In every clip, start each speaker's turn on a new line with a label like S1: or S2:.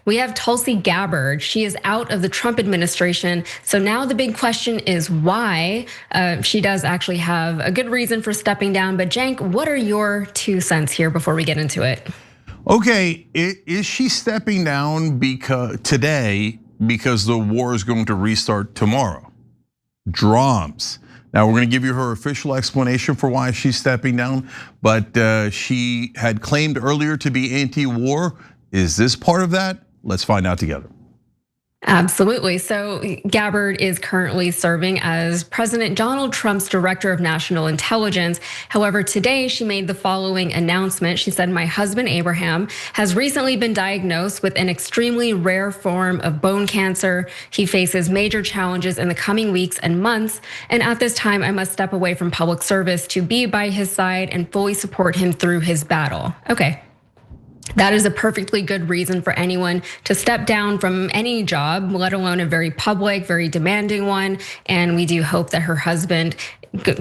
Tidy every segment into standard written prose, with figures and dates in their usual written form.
S1: We have Tulsi Gabbard. She is out of the Trump administration. So now the big question is why. She does actually have a good reason for stepping down. But Cenk, what are your 2 cents here before we get into it?
S2: Okay, is she stepping down because the war is going to restart tomorrow? Drums. Now we're going to give you her official explanation for why she's stepping down, but she had claimed earlier to be anti-war. Is this part of that? Let's find out together.
S1: Absolutely. So Gabbard is currently serving as President Donald Trump's Director of National Intelligence. However, today she made the following announcement. She said, "My husband Abraham has recently been diagnosed with an extremely rare form of bone cancer. He faces major challenges in the coming weeks and months. And at this time, I must step away from public service to be by his side and fully support him through his battle." Okay. That is a perfectly good reason for anyone to step down from any job, let alone a very public, very demanding one. And we do hope that her husband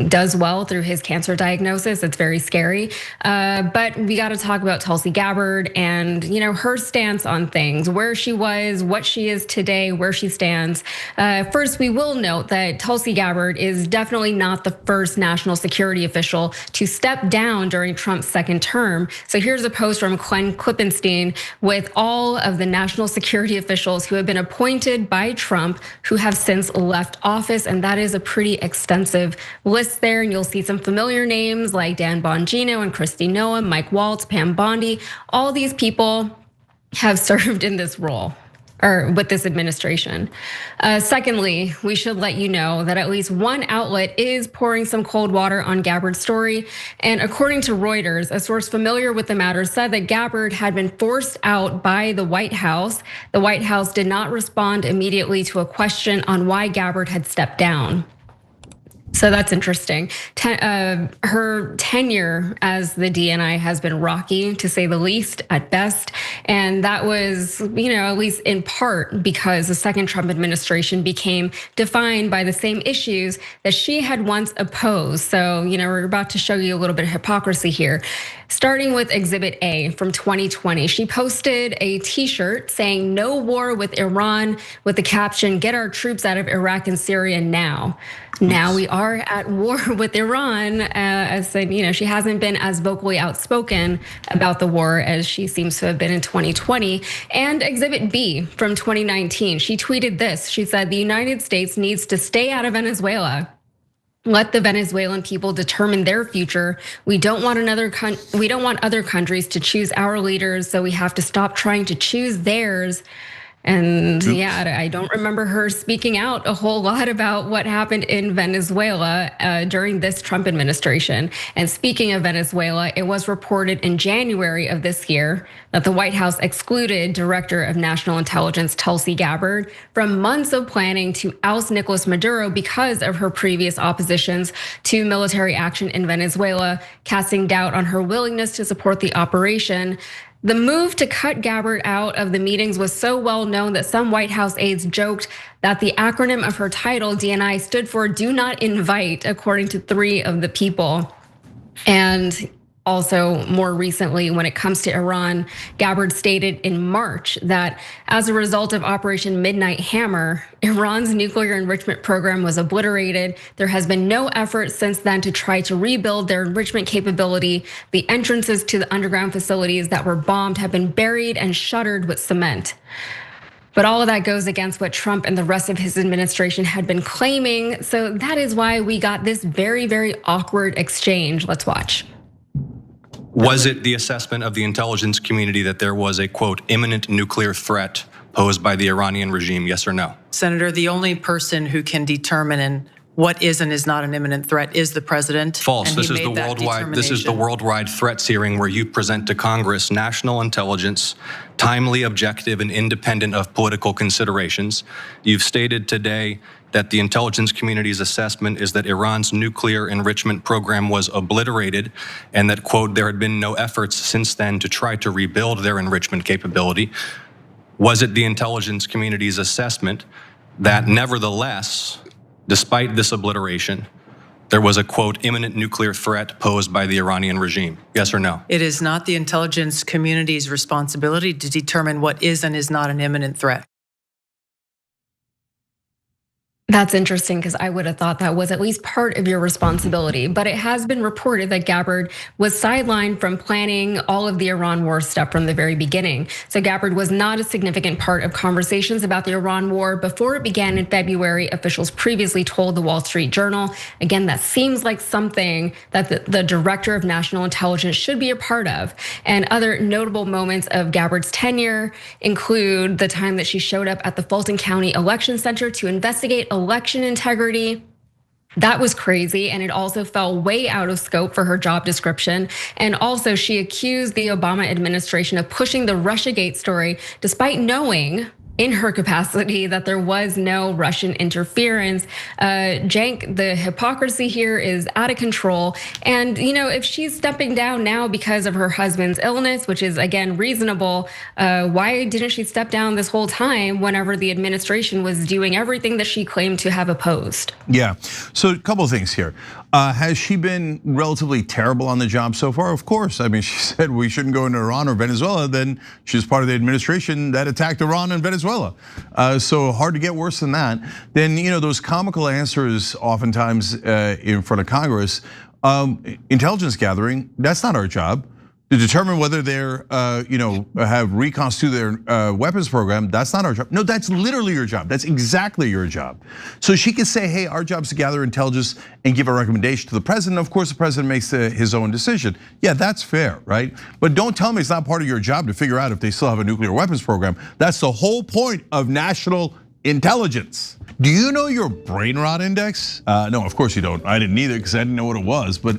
S1: does well through his cancer diagnosis. It's very scary. But we got to talk about Tulsi Gabbard and her stance on things, where she was, what she is today, where she stands. First, we will note that Tulsi Gabbard is definitely not the first national security official to step down during Trump's second term. So here's a post from Glenn Klippenstein with all of the national security officials who have been appointed by Trump who have since left office. And that is a pretty extensive list there, and you'll see some familiar names like Dan Bongino and Kristi Noem, Mike Waltz, Pam Bondi. All these people have served in this role or with this administration. Secondly, we should let you know that at least one outlet is pouring some cold water on Gabbard's story. And according to Reuters, a source familiar with the matter said that Gabbard had been forced out by the White House. The White House did not respond immediately to a question on why Gabbard had stepped down. So that's interesting. Her tenure as the DNI has been rocky, to say the least, at best. And that was, at least in part because the second Trump administration became defined by the same issues that she had once opposed. So, we're about to show you a little bit of hypocrisy here. Starting with Exhibit A from 2020, she posted a t-shirt saying "No war with Iran" with the caption, "Get our troops out of Iraq and Syria now." Now we are at war with Iran. As said, she hasn't been as vocally outspoken about the war as she seems to have been in 2020. And Exhibit B from 2019, she tweeted this. She said, "The United States needs to stay out of Venezuela. Let the Venezuelan people determine their future. We don't want other countries to choose our leaders, so we have to stop trying to choose theirs." And yeah, I don't remember her speaking out a whole lot about what happened in Venezuela during this Trump administration. And speaking of Venezuela, it was reported in January of this year that the White House excluded Director of National Intelligence Tulsi Gabbard from months of planning to oust Nicolas Maduro because of her previous oppositions to military action in Venezuela, casting doubt on her willingness to support the operation. The move to cut Gabbard out of the meetings was so well known that some White House aides joked that the acronym of her title, DNI, stood for "Do Not Invite," according to 3 of the people. And also, more recently, when it comes to Iran, Gabbard stated in March that as a result of Operation Midnight Hammer, Iran's nuclear enrichment program was obliterated. There has been no effort since then to try to rebuild their enrichment capability. The entrances to the underground facilities that were bombed have been buried and shuttered with cement. But all of that goes against what Trump and the rest of his administration had been claiming. So that is why we got this very, very awkward exchange. Let's watch.
S3: Was it the assessment of the intelligence community that there was a, quote, imminent nuclear threat posed by the Iranian regime, yes or no?
S4: Senator, the only person who can determine what is and is not an imminent threat is the president.
S3: False. This is the worldwide threats hearing where you present to Congress national intelligence, timely, objective, and independent of political considerations. You've stated today that the intelligence community's assessment is that Iran's nuclear enrichment program was obliterated and that, quote, there had been no efforts since then to try to rebuild their enrichment capability. Was it the intelligence community's assessment that nevertheless, despite this obliteration, there was a, quote, imminent nuclear threat posed by the Iranian regime? Yes or no?
S4: It is not the intelligence community's responsibility to determine what is and is not an imminent threat.
S1: That's interesting because I would have thought that was at least part of your responsibility. But it has been reported that Gabbard was sidelined from planning all of the Iran war stuff from the very beginning. So Gabbard was not a significant part of conversations about the Iran war before it began in February, officials previously told the Wall Street Journal. Again, that seems like something that the director of national intelligence should be a part of. And other notable moments of Gabbard's tenure include the time that she showed up at the Fulton County Election Center to investigate election integrity. That was crazy, and it also fell way out of scope for her job description. And also, she accused the Obama administration of pushing the Russiagate story, despite knowing in her capacity that there was no Russian interference. Cenk, the hypocrisy here is out of control. And if she's stepping down now because of her husband's illness, which is again reasonable, why didn't she step down this whole time whenever the administration was doing everything that she claimed to have opposed?
S2: Yeah, so a couple of things here. Has she been relatively terrible on the job so far? Of course. I mean, she said we shouldn't go into Iran or Venezuela. Then she's part of the administration that attacked Iran and Venezuela. So hard to get worse than that. Then those comical answers oftentimes in front of Congress. Intelligence gathering, that's not our job. To determine whether they're, have reconstituted their weapons program, that's not our job. No, that's literally your job. That's exactly your job. So she could say, hey, our job is to gather intelligence and give a recommendation to the president. Of course, the president makes his own decision. Yeah, that's fair, right? But don't tell me it's not part of your job to figure out if they still have a nuclear weapons program. That's the whole point of national intelligence. Do you know your brain rot index? No, of course you don't. I didn't either because I didn't know what it was, but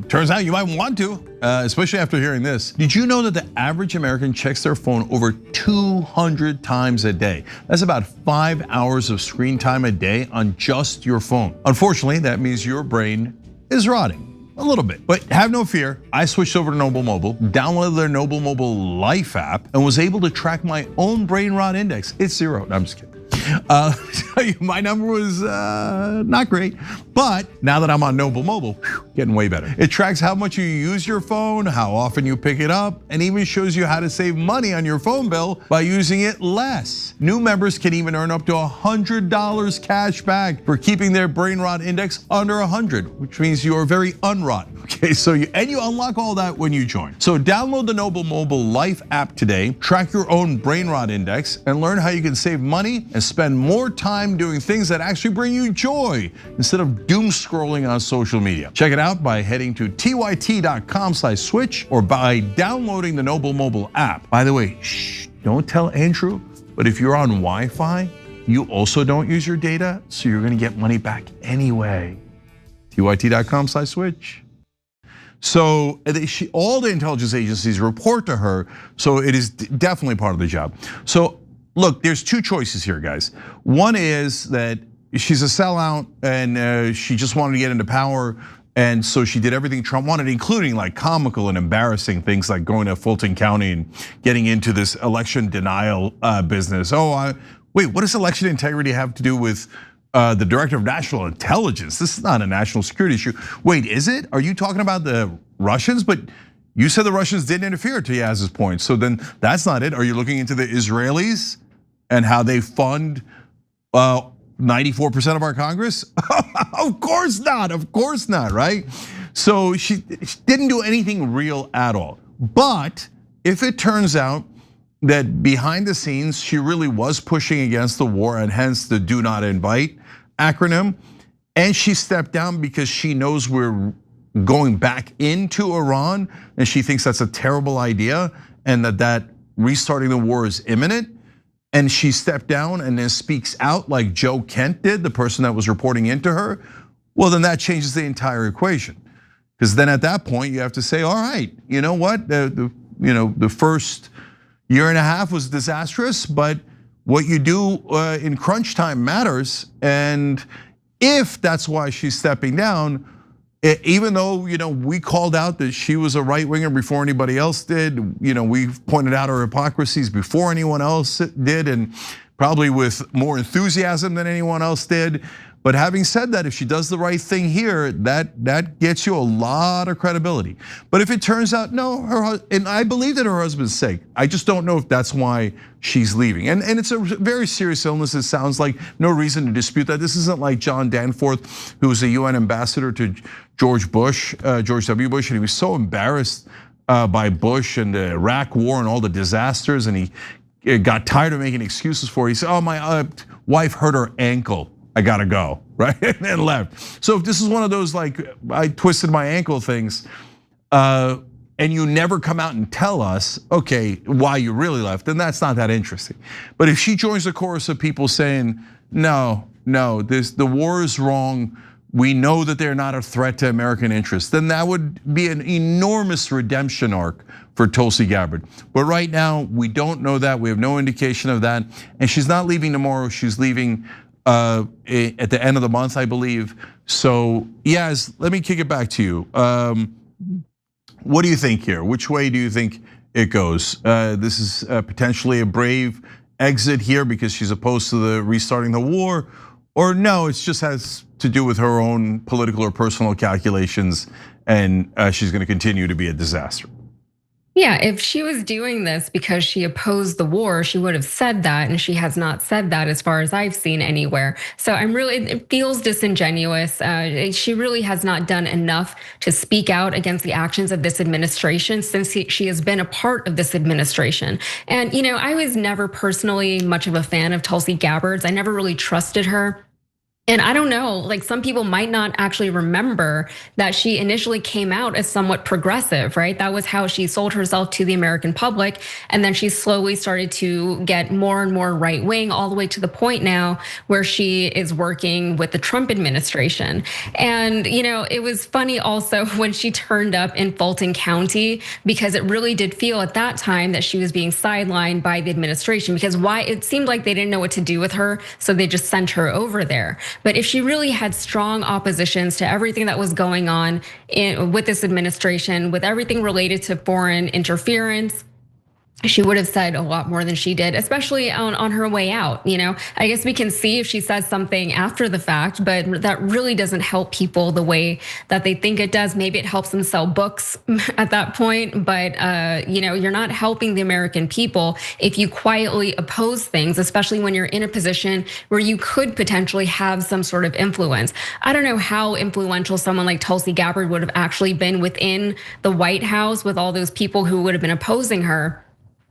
S2: turns out you might want to, especially after hearing this. Did you know that the average American checks their phone over 200 times a day? That's about 5 hours of screen time a day on just your phone. Unfortunately, that means your brain is rotting. A little bit, but have no fear. I switched over to Noble Mobile, downloaded their Noble Mobile Life app, and was able to track my own brain rot index. It's 0. No, I'm just kidding. My number was not great, but now that I'm on Noble Mobile, getting way better. It tracks how much you use your phone, how often you pick it up, and even shows you how to save money on your phone bill by using it less. New members can even earn up to $100 cash back for keeping their brain rot index under 100, which means you are very unrotten. Okay, so you unlock all that when you join. So download the Noble Mobile Life app today, track your own brain rot index, and learn how you can save money and spend more time doing things that actually bring you joy instead of doom scrolling on social media. Check it out by heading to tyt.com/switch or by downloading the Noble Mobile app. By the way, don't tell Andrew, but if you're on Wi-Fi, you also don't use your data, so you're gonna get money back anyway. tyt.com/switch. So all the intelligence agencies report to her, so it is definitely part of the job. So look, there's two choices here, guys. One is that she's a sellout and she just wanted to get into power, and so she did everything Trump wanted, including like comical and embarrassing things like going to Fulton County and getting into this election denial business. Wait, what does election integrity have to do with the director of national intelligence? This is not a national security issue. Wait, is it? Are you talking about the Russians? But you said the Russians didn't interfere, to Yaz's point. So then that's not it. Are you looking into the Israelis and how they fund 94% of our Congress? Of course not, right? So she didn't do anything real at all. But if it turns out that behind the scenes, she really was pushing against the war and hence the do not invite acronym. And she stepped down because she knows we're going back into Iran and she thinks that's a terrible idea and that restarting the war is imminent. And she stepped down and then speaks out like Joe Kent did, the person that was reporting into her. Well, then that changes the entire equation. Because then at that point you have to say, all right, you know what? The first year and a half was disastrous, but what you do in crunch time matters. And if that's why she's stepping down, even though we called out that she was a right winger before anybody else did, we pointed out her hypocrisies before anyone else did, and probably with more enthusiasm than anyone else did. But having said that, if she does the right thing here, that gets you a lot of credibility. But if it turns out, no, and I believe that her husband's sick, I just don't know if that's why she's leaving. And it's a very serious illness. It sounds like no reason to dispute that. This isn't like John Danforth, who was a UN ambassador to George W. Bush, and he was so embarrassed by Bush and the Iraq war and all the disasters, and he got tired of making excuses for it. He said, oh, my wife hurt her ankle, I gotta go, right? And left. So if this is one of those like, I twisted my ankle things, and you never come out and tell us, okay, why you really left, then that's not that interesting. But if she joins the chorus of people saying, no, the war is wrong, we know that they're not a threat to American interests, then that would be an enormous redemption arc for Tulsi Gabbard. But right now, we don't know that. We have no indication of that. And she's not leaving tomorrow. She's leaving at the end of the month, I believe. So, Yaz, let me kick it back to you. What do you think here? Which way do you think it goes? This is potentially a brave exit here because she's opposed to the restarting the war, or no, it just has to do with her own political or personal calculations, and she's going to continue to be a disaster.
S1: Yeah, if she was doing this because she opposed the war, she would have said that, and she has not said that as far as I've seen anywhere. So it feels disingenuous. She really has not done enough to speak out against the actions of this administration since she has been a part of this administration. And I was never personally much of a fan of Tulsi Gabbard's. I never really trusted her. And I don't know, like some people might not actually remember that she initially came out as somewhat progressive, right? That was how she sold herself to the American public. And then she slowly started to get more and more right wing, all the way to the point now where she is working with the Trump administration. And it was funny also when she turned up in Fulton County, because it really did feel at that time that she was being sidelined by the administration, because it seemed like they didn't know what to do with her. So they just sent her over there. But if she really had strong oppositions to everything that was going on with this administration, with everything related to foreign interference, she would have said a lot more than she did, especially on her way out. I guess we can see if she says something after the fact, but that really doesn't help people the way that they think it does. Maybe it helps them sell books at that point, but you're not helping the American people if you quietly oppose things, especially when you're in a position where you could potentially have some sort of influence. I don't know how influential someone like Tulsi Gabbard would have actually been within the White House with all those people who would have been opposing her.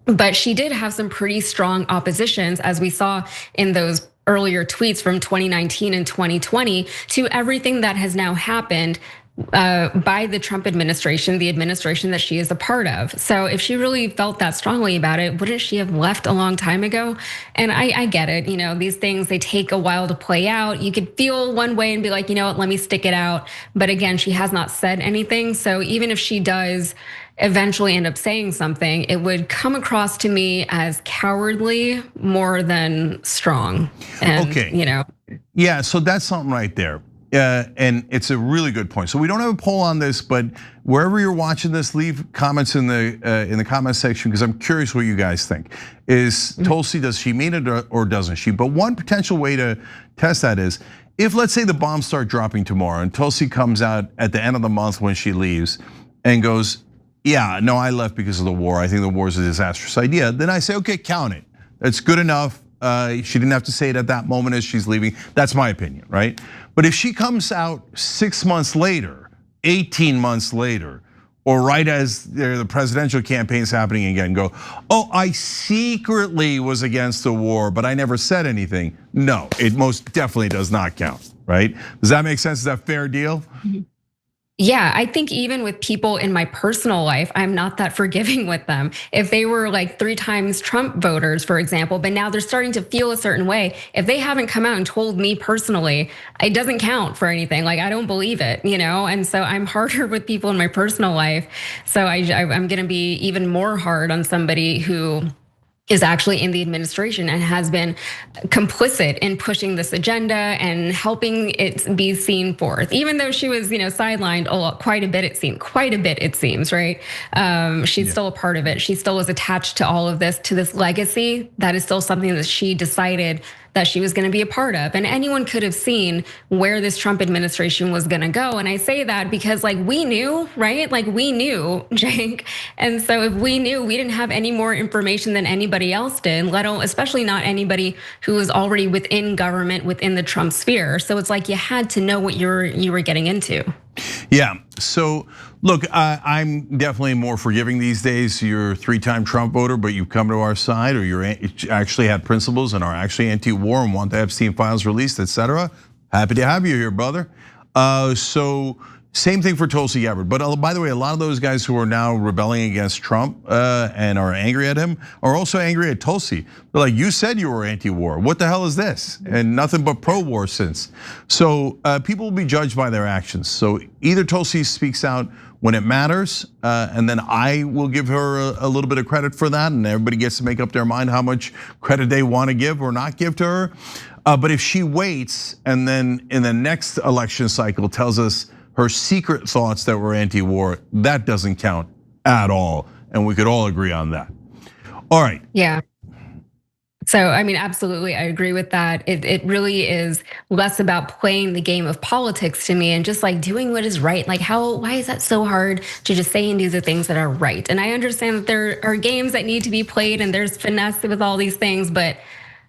S1: But she did have some pretty strong oppositions, as we saw in those earlier tweets from 2019 and 2020, to everything that has now happened by the Trump administration, the administration that she is a part of. So if she really felt that strongly about it, wouldn't she have left a long time ago? And I get it, these things, they take a while to play out. You could feel one way and be like, let me stick it out. But again, she has not said anything. So even if she does eventually end up saying something, it would come across to me as cowardly more than strong. And,
S2: okay. Yeah, so that's something right there. And it's a really good point. So we don't have a poll on this, but wherever you're watching this, leave comments in the comment section, because I'm curious what you guys think. Is Tulsi, does she mean it or doesn't she? But one potential way to test that is, if let's say the bombs start dropping tomorrow and Tulsi comes out at the end of the month when she leaves and goes, yeah, no, I left because of the war. I think the war is a disastrous idea. Then I say, okay, count it. That's good enough. She didn't have to say it at that moment as she's leaving. That's my opinion, right? But if she comes out 6 months later, 18 months later, or right as the presidential campaign is happening again, go, oh, I secretly was against the war, but I never said anything. No, it most definitely does not count, right? Does that make sense? Is that a fair deal?
S1: Yeah, I think even with people in my personal life, I'm not that forgiving with them. If they were like 3 times Trump voters, for example, but now they're starting to feel a certain way, if they haven't come out and told me personally, it doesn't count for anything. Like, I don't believe it, And so I'm harder with people in my personal life. So I'm gonna be even more hard on somebody who is actually in the administration and has been complicit in pushing this agenda and helping it be seen forth. Even though she was, sidelined quite a bit, it seems, right? She's still a part of it. She still was attached to all of this, to this legacy. That is still something that she decided that she was going to be a part of. And anyone could have seen where this Trump administration was going to go. And I say that because we knew, right? We knew, Jake. And so if we knew, we didn't have any more information than anybody else did, let alone, especially not anybody who was already within government, within the Trump sphere. So it's you had to know what you were getting into.
S2: Yeah, so look, I'm definitely more forgiving these days. You're a 3-time Trump voter, but you've come to our side, or you're actually had principles and are actually anti-war and want the Epstein files released, etc. Happy to have you here, brother. So same thing for Tulsi Gabbard. But by the way, a lot of those guys who are now rebelling against Trump and are angry at him are also angry at Tulsi. They're like, you said you were anti-war. What the hell is this? And nothing but pro-war since. So people will be judged by their actions. So either Tulsi speaks out when it matters, and then I will give her a little bit of credit for that, and everybody gets to make up their mind how much credit they want to give or not give to her. But if she waits and then in the next election cycle tells us her secret thoughts that were anti-war, that doesn't count at all. And we could all agree on that. All right.
S1: Yeah. So, absolutely, I agree with that. It really is less about playing the game of politics to me and just doing what is right. Why is that so hard to just say and do the things that are right? And I understand that there are games that need to be played and there's finesse with all these things, but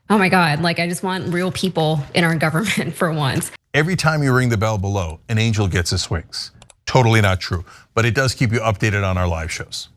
S1: oh my God, I just want real people in our government for once.
S2: Every time you ring the bell below, an angel gets his wings. Totally not true, but it does keep you updated on our live shows.